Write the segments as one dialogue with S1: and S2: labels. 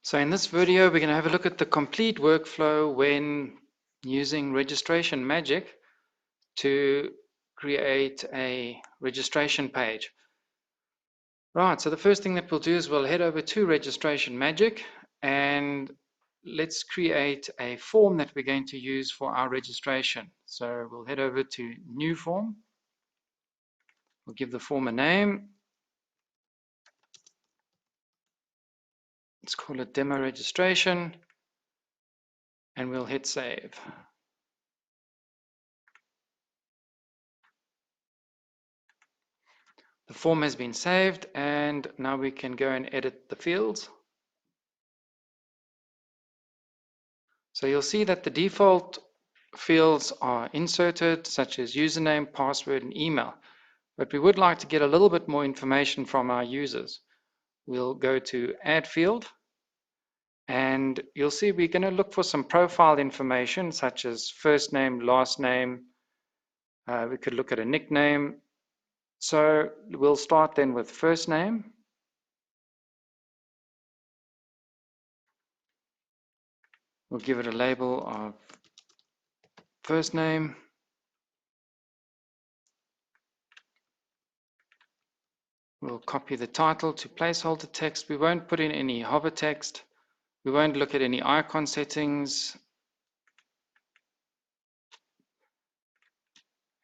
S1: So in this video, we're going to have a look at the complete workflow when using RegistrationMagic to create a registration page. Right, so the first thing that we'll do is we'll head over to RegistrationMagic and let's create a form that we're going to use for our registration. So we'll head over to New Form. We'll give the form a name. Let's call it Demo Registration and we'll hit Save. The form has been saved and now we can go and edit the fields. So you'll see that the default fields are inserted, such as username, password, and email. But we would like to get a little bit more information from our users. We'll go to Add Field and you'll see we're going to look for some profile information such as first name, last name. We could look at a nickname. So we'll start then with first name. We'll give it a label of first name. We'll copy the title to placeholder text. We won't put in any hover text. We won't look at any icon settings.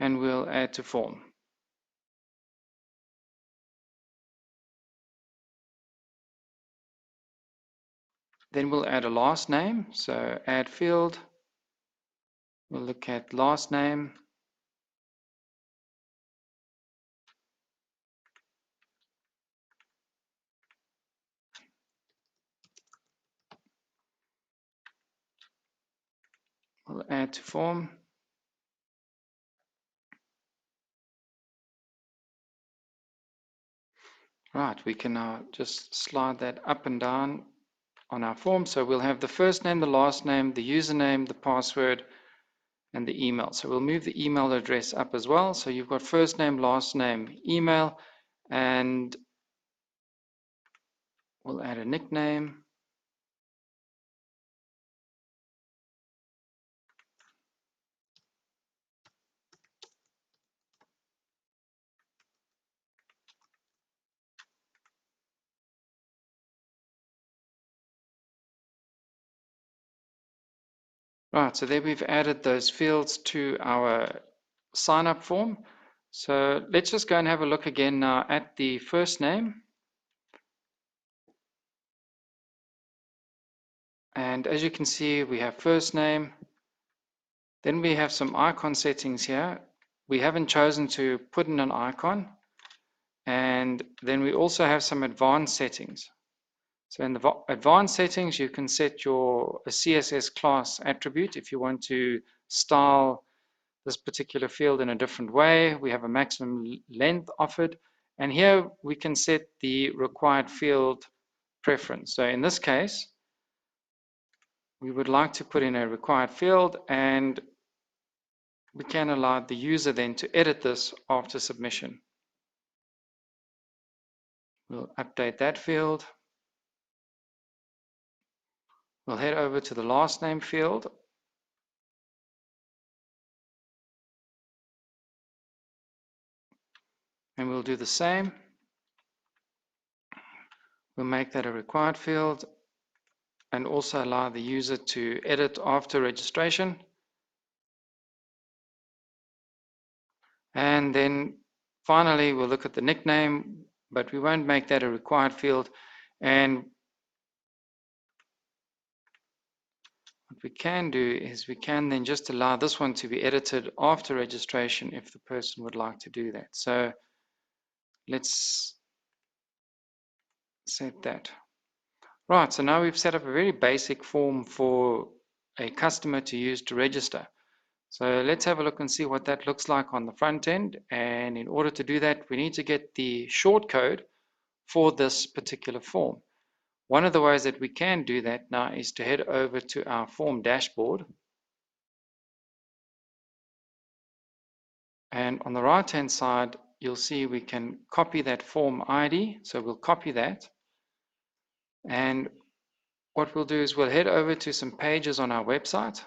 S1: And we'll add to form. Then we'll add a last name. So add field. We'll look at last name. We'll add to form. Right, we can now just slide that up and down on our form. So we'll have the first name, the last name, the username, the password, and the email. So we'll move the email address up as well. So you've got first name, last name, email, and we'll add a nickname. Right, so there we've added those fields to our sign up form. So let's just go and have a look again now at the first name. And as you can see, we have first name. Then we have some icon settings here. We haven't chosen to put in an icon. And then we also have some advanced settings. So in the advanced settings, you can set your CSS class attribute if you want to style this particular field in a different way. We have a maximum length offered. And here we can set the required field preference. So in this case, we would like to put in a required field and we can allow the user then to edit this after submission. We'll update that field. We'll head over to the last name field. And we'll do the same. We'll make that a required field and also allow the user to edit after registration. And then finally, we'll look at the nickname, but we won't make that a required field. And what we can do is we can then just allow this one to be edited after registration if the person would like to do that. So let's set that. Right, so now we've set up a very basic form for a customer to use to register. So let's have a look and see what that looks like on the front end. And in order to do that, we need to get the shortcode for this particular form. One of the ways that we can do that now is to head over to our form dashboard. And on the right-hand side, you'll see we can copy that form ID. So we'll copy that. And what we'll do is we'll head over to some pages on our website,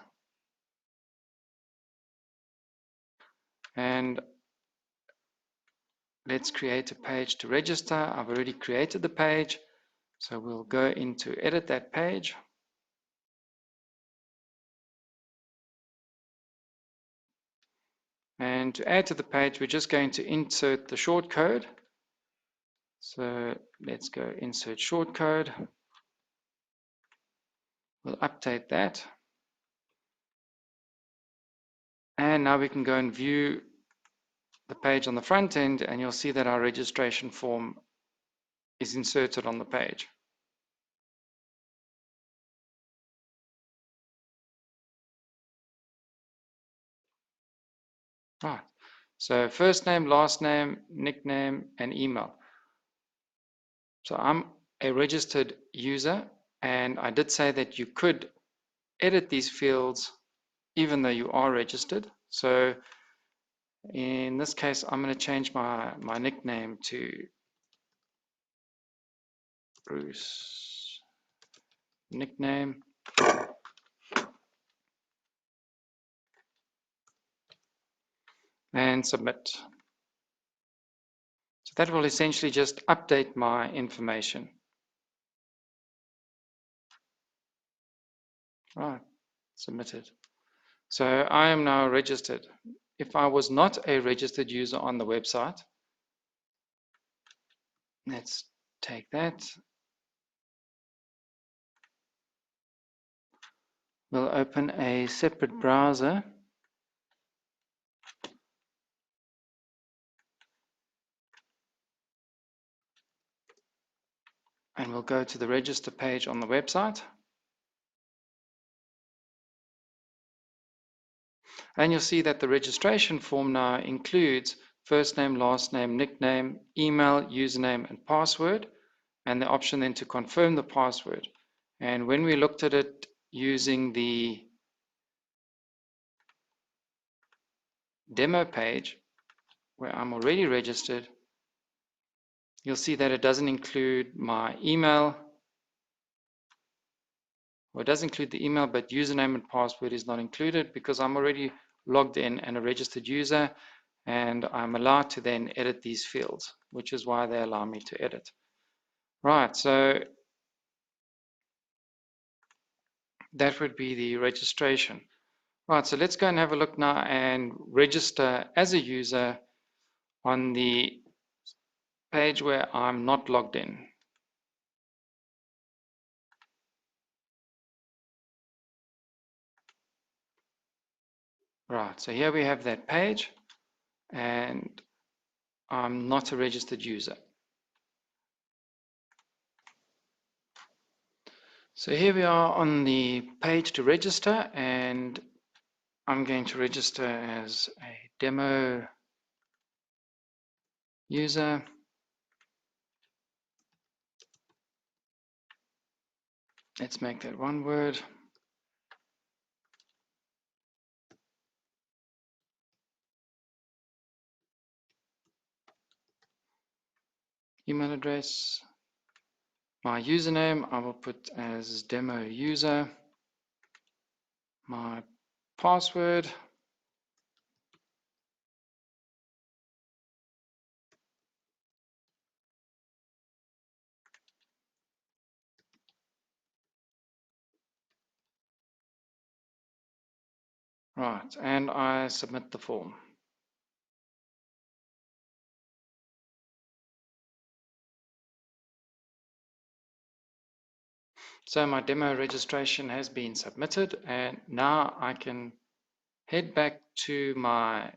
S1: and let's create a page to register. I've already created the page, so we'll go into edit that page. And to add to the page, we're just going to insert the short code. So let's go insert short code. We'll update that. And now we can go and view the page on the front end, and you'll see that our registration form is inserted on the page. Right. So first name, last name, nickname, and email. So I'm a registered user, and I did say that you could edit these fields even though you are registered. So in this case, I'm going to change my nickname to Bruce nickname. And submit. So that will essentially just update my information. Right, submitted. So I am now registered. If I was not a registered user on the website, let's take that. We'll open a separate browser. And we'll go to the register page on the website. And you'll see that the registration form now includes first name, last name, nickname, email, username, and password, and the option then to confirm the password. And when we looked at it using the demo page, where I'm already registered, you'll see that it doesn't include my email. Well, it does include the email, but username and password is not included because I'm already logged in and a registered user, and I'm allowed to then edit these fields, which is why they allow me to edit. Right, so that would be the registration. Right, so let's go and have a look now and register as a user on the page where I'm not logged in. Right, so here we have that page, and I'm not a registered user. So here we are on the page to register, and I'm going to register as a demo user. Let's make that one word. Email address. My username I will put as demo user. My password. Right, and I submit the form. So my demo registration has been submitted, and now I can head back to my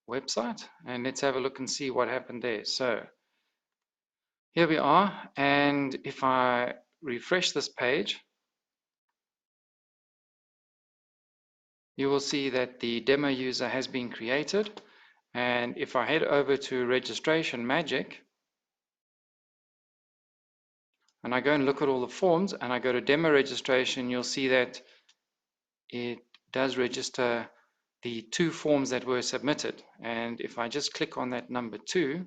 S1: website and let's have a look and see what happened there. So here we are, and if I refresh this page, you will see that the demo user has been created. And if I head over to RegistrationMagic and I go and look at all the forms and I go to demo registration, you'll see that it does register the 2 forms that were submitted. And if I just click on that number 2,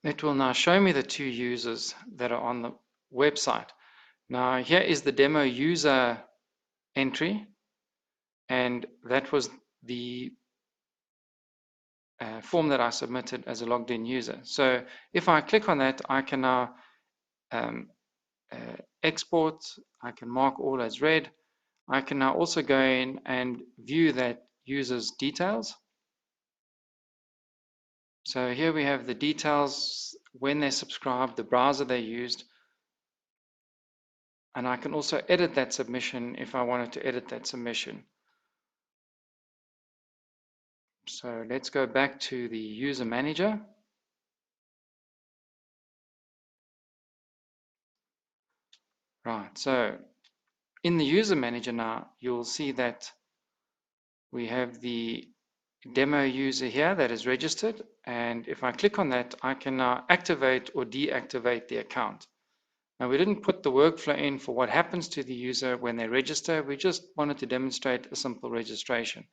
S1: it will now show me the 2 users that are on website. Now here is the demo user entry, and that was the form that I submitted as a logged in user. So if I click on that, I can now export. I can mark all as read. I can now also go in and view that user's details. So here we have the details, when they subscribed, the browser they used, and I can also edit that submission if I wanted to edit that submission. So let's go back to the user manager. Right, so in the user manager now, you'll see that we have the demo user here that is registered, and if I click on that, I can now activate or deactivate the account. Now, we didn't put the workflow in for what happens to the user when they register. We just wanted to demonstrate a simple registration.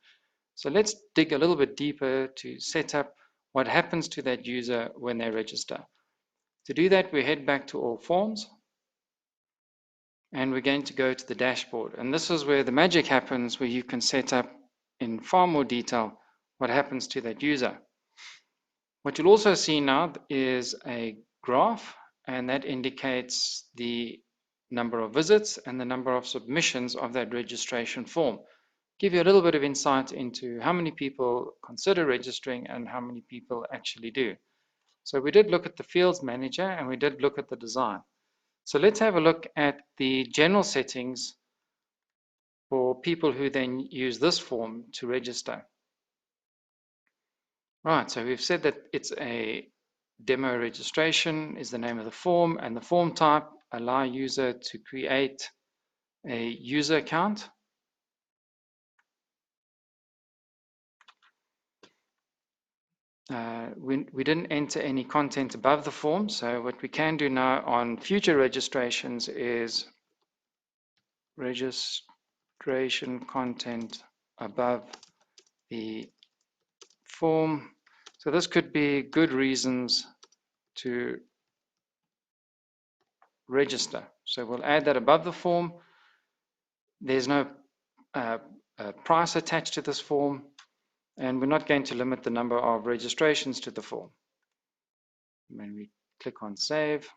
S1: So let's dig a little bit deeper to set up what happens to that user when they register. To do that, we head back to all forms, and we're going to go to the dashboard. And this is where the magic happens, where you can set up in far more detail what happens to that user. What you'll also see now is a graph, and that indicates the number of visits and the number of submissions of that registration form. Give you a little bit of insight into how many people consider registering and how many people actually do. So we did look at the fields manager and we did look at the design. So let's have a look at the general settings for people who then use this form to register. Right, so we've said that it's a demo registration is the name of the form, and the form type allow user to create a user account. We didn't enter any content above the form, so what we can do now on future registrations is registration content above the form. So this could be good reasons to register. So we'll add that above the form. There's no price attached to this form, and we're not going to limit the number of registrations to the form. When we click on save,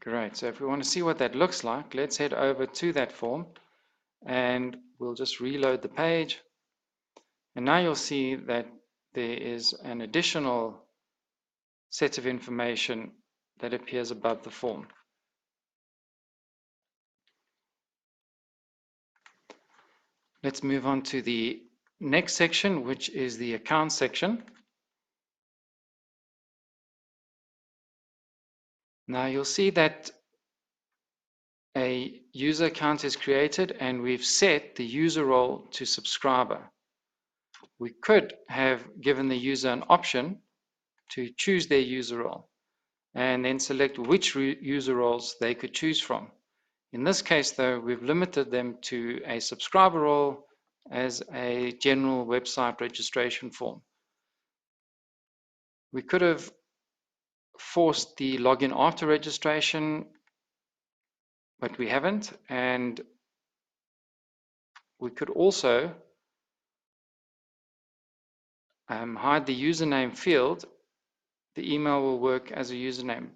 S1: great. So if we want to see what that looks like, let's head over to that form and we'll just reload the page. And now you'll see that there is an additional set of information that appears above the form. Let's move on to the next section, which is the account section. Now you'll see that a user account is created and we've set the user role to subscriber. We could have given the user an option to choose their user role and then select which user roles they could choose from. In this case, though, we've limited them to a subscriber role as a general website registration form. We could have forced the login after registration, but we haven't, and we could also hide the username field. The email will work as a username.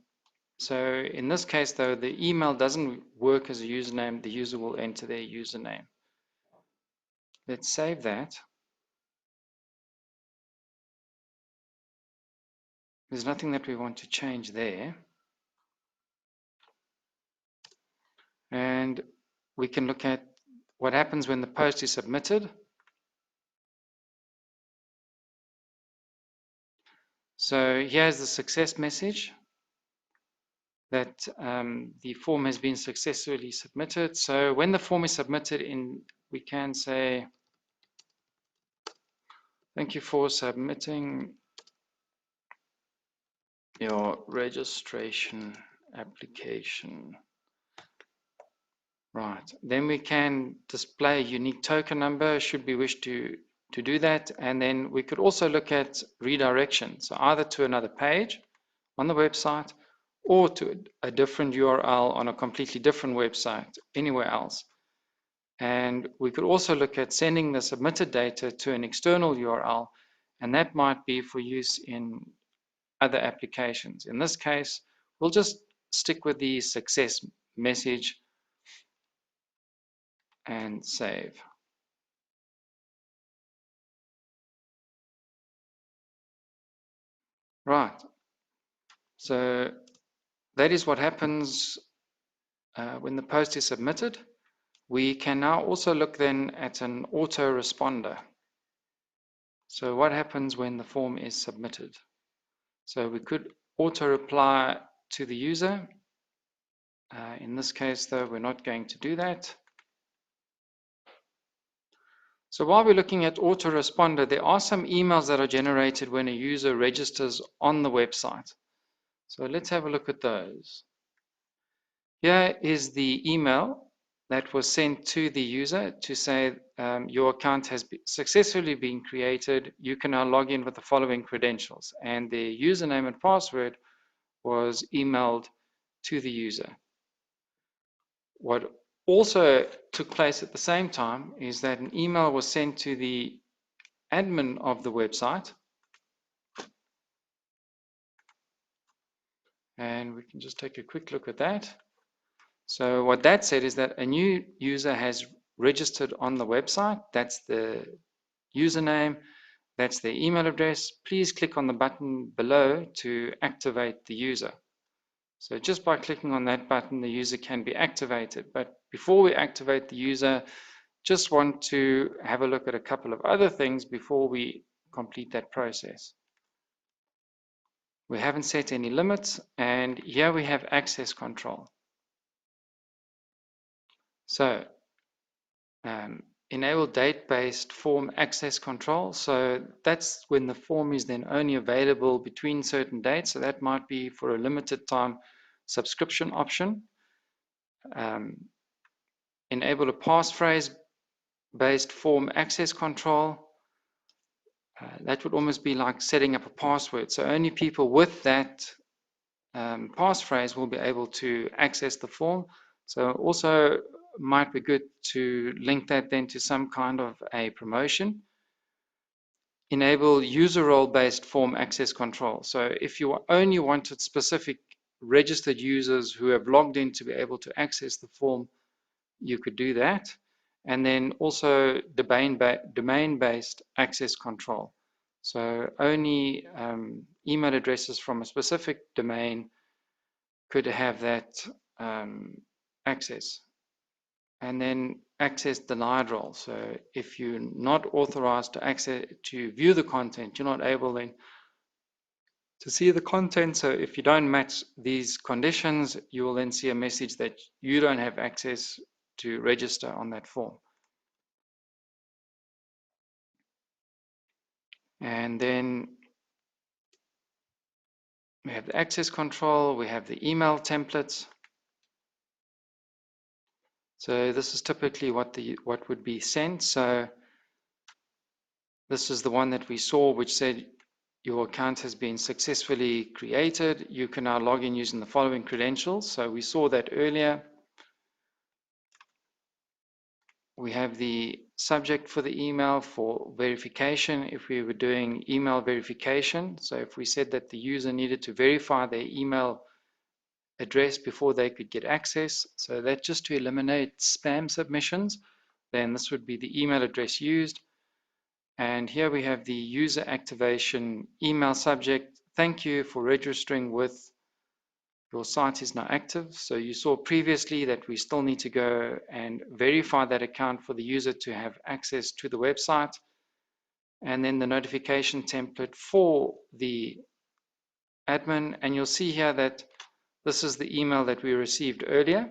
S1: So in this case, though, the email doesn't work as a username. The user will enter their username. Let's save that. There's nothing that we want to change there. And we can look at what happens when the post is submitted. So here's the success message that the form has been successfully submitted. So when the form is submitted, we can say, thank you for submitting your registration application. Right, then we can display a unique token number should we wish to to do that. And then we could also look at redirection, so either to another page on the website or to a different URL on a completely different website anywhere else. And we could also look at sending the submitted data to an external URL, and that might be for use in other applications. In this case, we'll just stick with the success message and save. Right, so that is what happens when the post is submitted. We can now also look then at an autoresponder. So what happens when the form is submitted? So we could auto reply to the user. In this case, though, we're not going to do that. So while we're looking at autoresponder, there are some emails that are generated when a user registers on the website. So let's have a look at those. Here is the email that was sent to the user to say your account has successfully been created. You can now log in with the following credentials. And the username and password was emailed to the user. What also took place at the same time is that an email was sent to the admin of the website. And we can just take a quick look at that. So what that said is that a new user has registered on the website. That's the username, that's their email address. Please click on the button below to activate the user. So just by clicking on that button, the user can be activated. But before we activate the user, just want to have a look at a couple of other things before we complete that process. We haven't set any limits, and here we have access control. So enable date-based form access control. So that's when the form is then only available between certain dates. So that might be for a limited time subscription option. Enable a passphrase-based form access control. That would almost be like setting up a password. So only people with that passphrase will be able to access the form. So also might be good to link that then to some kind of a promotion. Enable user role based form access control. So if you only wanted specific registered users who have logged in to be able to access the form, you could do that. And then also domain based access control. So only email addresses from a specific domain could have that access. And then access denied role. So if you're not authorized to access to view the content, you're not able then to see the content. So if you don't match these conditions, you will then see a message that you don't have access to register on that form. And then we have the access control, we have the email templates. So this is typically what would be sent. So this is the one that we saw, which said your account has been successfully created. You can now log in using the following credentials. So we saw that earlier. We have the subject for the email for verification if we were doing email verification. So if we said that the user needed to verify their email address before they could get access, so that just to eliminate spam submissions, then this would be the email address used. And here we have the user activation email subject. Thank you for registering with your site is now active. So you saw previously that we still need to go and verify that account for the user to have access to the website. And then the notification template for the admin. And you'll see here that this is the email that we received earlier,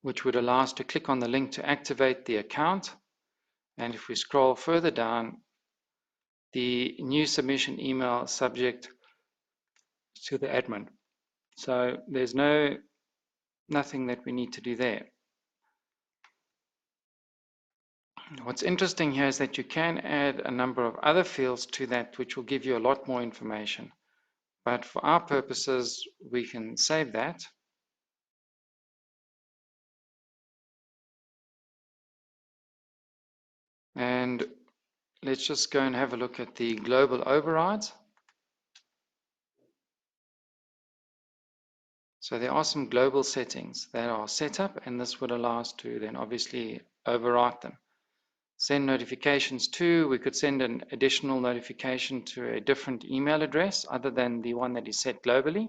S1: which would allow us to click on the link to activate the account. And if we scroll further down, the new submission email subject to the admin. So there's nothing that we need to do there. What's interesting here is that you can add a number of other fields to that which will give you a lot more information. But for our purposes, we can save that. And let's just go and have a look at the global overrides. So there are some global settings that are set up, and this would allow us to then obviously overwrite them. Send notifications to, we could send an additional notification to a different email address other than the one that is set globally.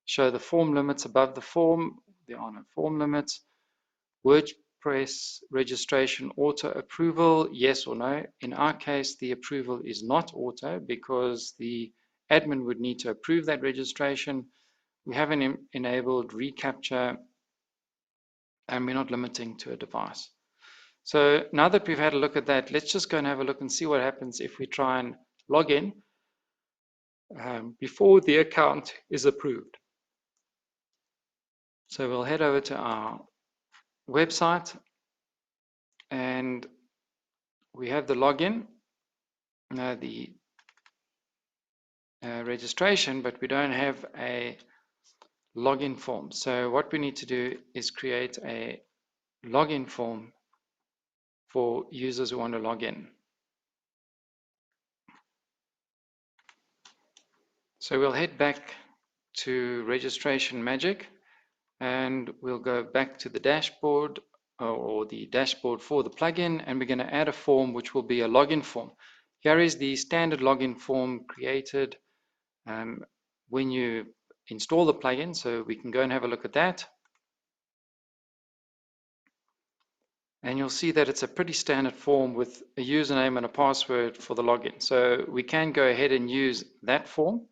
S1: Show the form limits above the form, there are no form limits. WordPress registration auto approval, yes or no. In our case, the approval is not auto because the admin would need to approve that registration. We haven't enabled reCAPTCHA, and we're not limiting to a device. So now that we've had a look at that, let's just go and have a look and see what happens if we try and log in before the account is approved. So we'll head over to our website and we have the login, the registration, but we don't have a login form. So what we need to do is create a login form for users who want to log in. So we'll head back to RegistrationMagic and we'll go back to the dashboard or the dashboard for the plugin, and we're going to add a form which will be a login form. Here is the standard login form created when you install the plugin, so we can go and have a look at that. And you'll see that it's a pretty standard form with a username and a password for the login. So we can go ahead and use that form.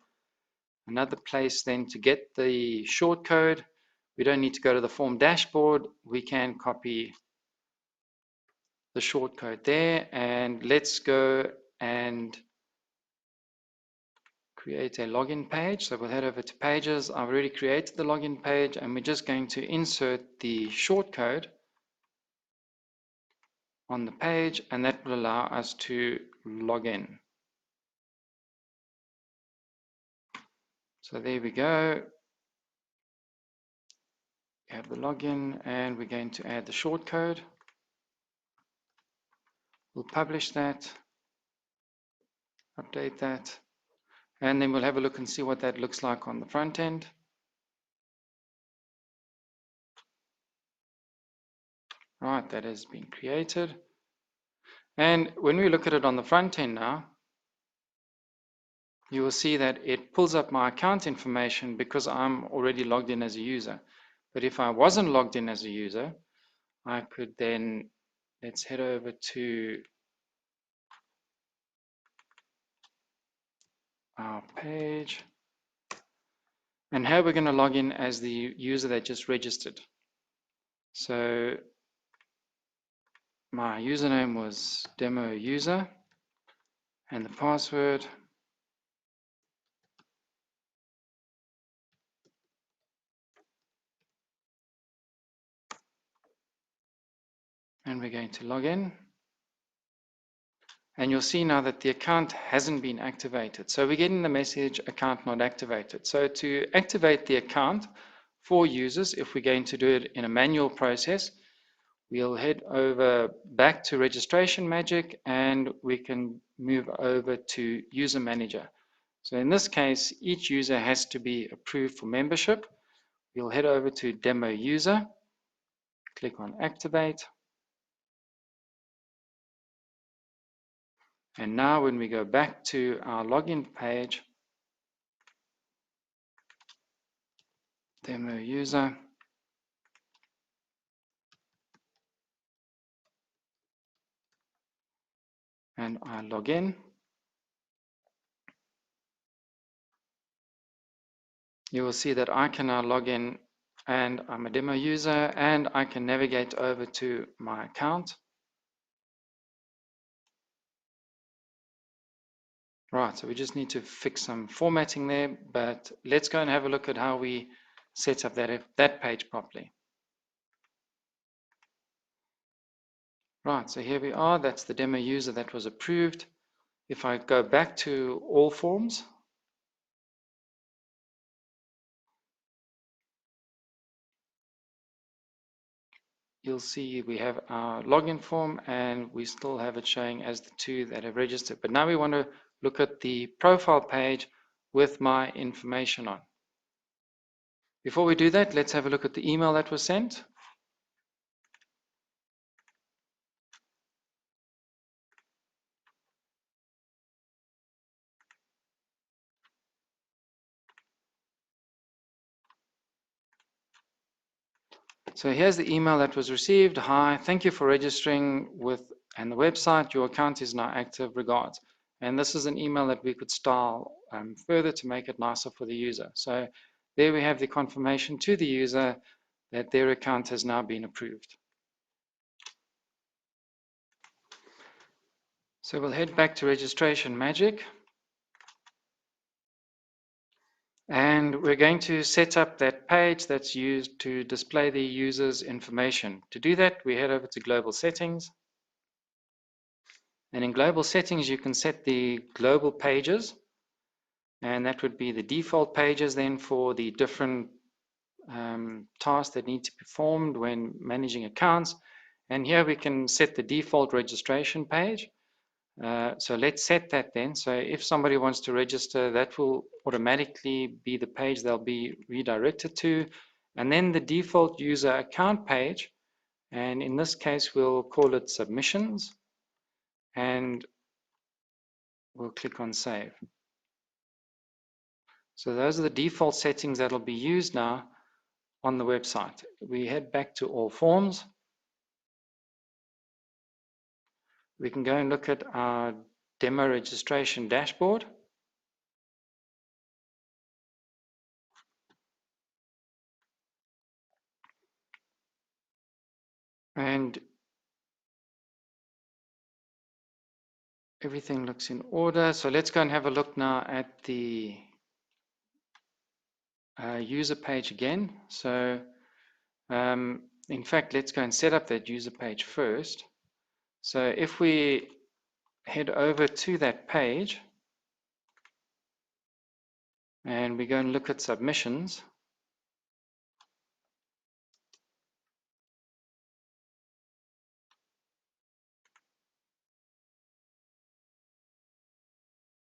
S1: Another place then to get the short code, we don't need to go to the form dashboard. We can copy the short code there, and let's go and create a login page. So we'll head over to pages. I've already created the login page, and we're just going to insert the short code on the page, and that will allow us to log in. So there we go. We have the login, and we're going to add the short code. We'll publish that, update that, and then we'll have a look and see what that looks like on the front end. Right, that has been created. And when we look at it on the front end now, you will see that it pulls up my account information because I'm already logged in as a user. But if I wasn't logged in as a user, I could then, let's head over to our page. And here we're going to log in as the user that just registered. So my username was demo user and the password. And we're going to log in. And you'll see now that the account hasn't been activated. So we're getting the message account not activated. So to activate the account for users, if we're going to do it in a manual process, we'll head over back to RegistrationMagic and we can move over to User Manager. So in this case, each user has to be approved for membership. We'll head over to Demo User, click on Activate. And now when we go back to our login page, Demo User, and I log in, you will see that I can now log in and I'm a demo user and I can navigate over to my account. Right, so we just need to fix some formatting there, but let's go and have a look at how we set up that page properly. Right, so here we are. That's the demo user that was approved. If I go back to all forms, you'll see we have our login form and we still have it showing as the 2 that have registered. But now we want to look at the profile page with my information on. Before we do that, let's have a look at the email that was sent. So here's the email that was received. Hi, thank you for registering with and the website. Your account is now active. Regards. And this is an email that we could style further to make it nicer for the user. So there we have the confirmation to the user that their account has now been approved. So we'll head back to RegistrationMagic. And we're going to set up that page that's used to display the user's information. To do that, we head over to Global Settings. And in Global Settings, you can set the global pages. And that would be the default pages then for the different tasks that need to be performed when managing accounts. And here we can set the default registration page. So let's set that then. So if somebody wants to register, that will automatically be the page they'll be redirected to. And then the default user account page, and in this case, we'll call it submissions. And we'll click on save. So those are the default settings that will be used now on the website. We head back to all forms. We can go and look at our demo registration dashboard. And everything looks in order. So let's go and have a look now at the user page again. So in fact, let's go and set up that user page first. So if we head over to that page and we go and look at submissions,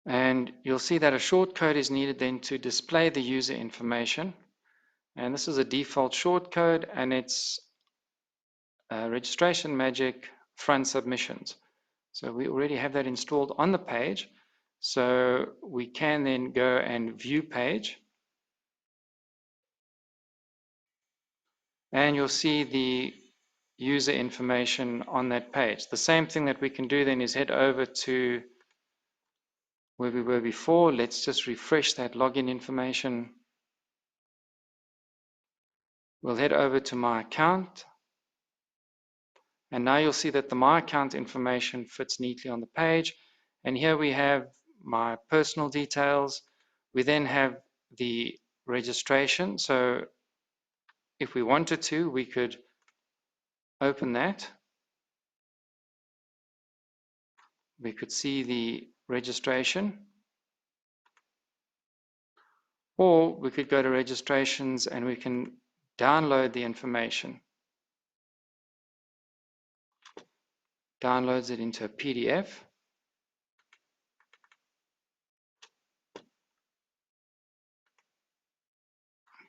S1: and you'll see that a short code is needed then to display the user information. And this is a default short code, and it's RegistrationMagic front submissions. So we already have that installed on the page. So we can then go and view page. And you'll see the user information on that page. The same thing that we can do then is head over to where we were before. Let's just refresh that login information. We'll head over to my account. And now you'll see that the my account information fits neatly on the page. And here we have my personal details. We then have the registration. So if we wanted to, we could open that. We could see the registration. Or we could go to registrations and we can download the information. Downloads it into a PDF.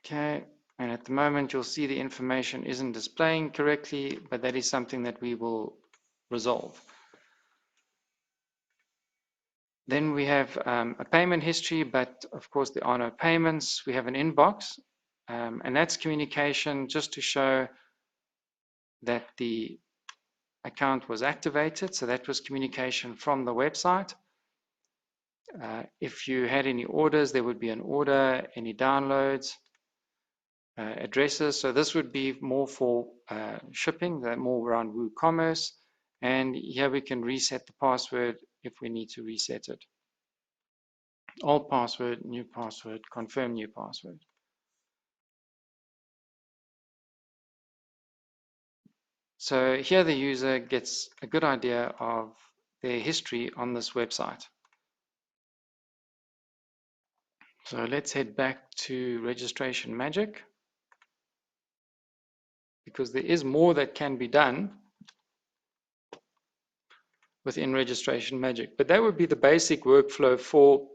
S1: Okay, and at the moment you'll see the information isn't displaying correctly, but that is something that we will resolve. Then we have a payment history, but of course there are no payments. We have an inbox, and that's communication just to show that the account was activated. So that was communication from the website. If you had any orders, there would be an order, any downloads, addresses. So this would be more for shipping, more around WooCommerce. And here we can reset the password if we need to reset it. Old password, new password, confirm new password. So here the user gets a good idea of their history on this website. So let's head back to Registration Magic, because there is more that can be done within Registration Magic. But that would be the basic workflow for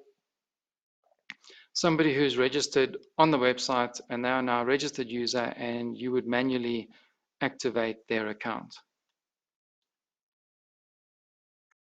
S1: somebody who's registered on the website and they are now a registered user, and you would manually activate their account.